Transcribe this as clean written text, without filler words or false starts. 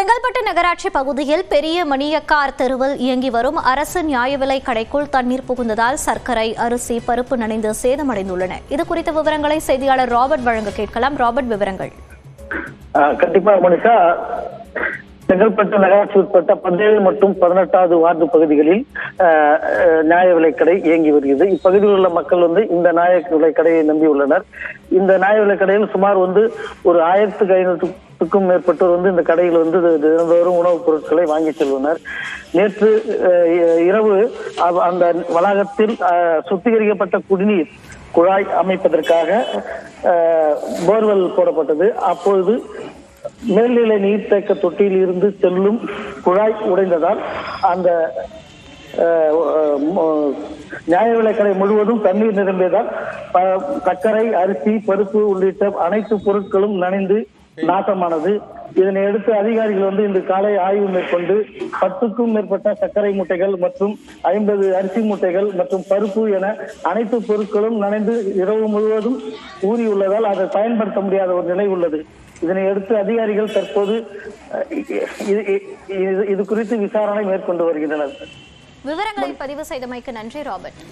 செங்கல்பட்டு நகராட்சி பகுதியில் பெரிய மணியக்கார் தெருவில் இயங்கி வரும் அரசு நியாய விலை கடைக்குள் தண்ணீர் புகுந்ததால் சர்க்கரை, அரிசி, பருப்பு நனைந்து சேதமடைந்துள்ளன. இது குறித்த விவரங்களை செய்தியாளர் ராபர்ட் வழங்க கேட்கலாம். ராபர்ட், விவரங்கள். கண்டிப்பா மோனிகா, செங்கல்பட்டு நகராட்சி உட்பட்ட 17 மற்றும் 18வது வார்டு பகுதிகளில் நியாய விலைக்கடை இயங்கி வருகிறது. இப்பகுதியில் உள்ள மக்கள் இந்த நியாய விலைக்கடையை நம்பியுள்ளனர். இந்த நியாய விலைக்கடையில் சுமார் ஒரு 1500க்கும் மேற்பட்டோர் இந்த கடையில் தினந்தோறும் உணவுப் பொருட்களை வாங்கி செல்வனர். நேற்று இரவு அந்த வளாகத்தில் சுத்திகரிக்கப்பட்ட குடிநீர் குழாய் அமைப்பதற்காக போர்வெல் போடப்பட்டது. அப்பொழுது மேல்நிலை நீர்த்தேக்க தொட்டியில் இருந்து செல்லும் குழாய் உடைந்ததால் அந்த நியாய விலைக்கடை முழுவதும் தண்ணீர் நிரம்பியதால் சர்க்கரை, அரிசி, பருப்பு உள்ளிட்ட அனைத்து பொருட்களும் நனைந்து நாசமானது. இதனை அடுத்து அதிகாரிகள் இன்று காலை ஆய்வு மேற்கொண்டு 10க்கும் மேற்பட்ட சர்க்கரை மூட்டைகள் மற்றும் 50 அரிசி மூட்டைகள் மற்றும் பருப்பு என அனைத்து பொருட்களும் நனைந்து இரவு முழுவதும் ஊறியுள்ளதால் அதை பயன்படுத்த முடியாத ஒரு நிலை உள்ளது. இதனை அடுத்து அதிகாரிகள் தற்போது இது குறித்து விசாரணை மேற்கொண்டு வருகின்றனர். விவரங்களை பதிவு செய்தமைக்கு நன்றி ராபர்ட்.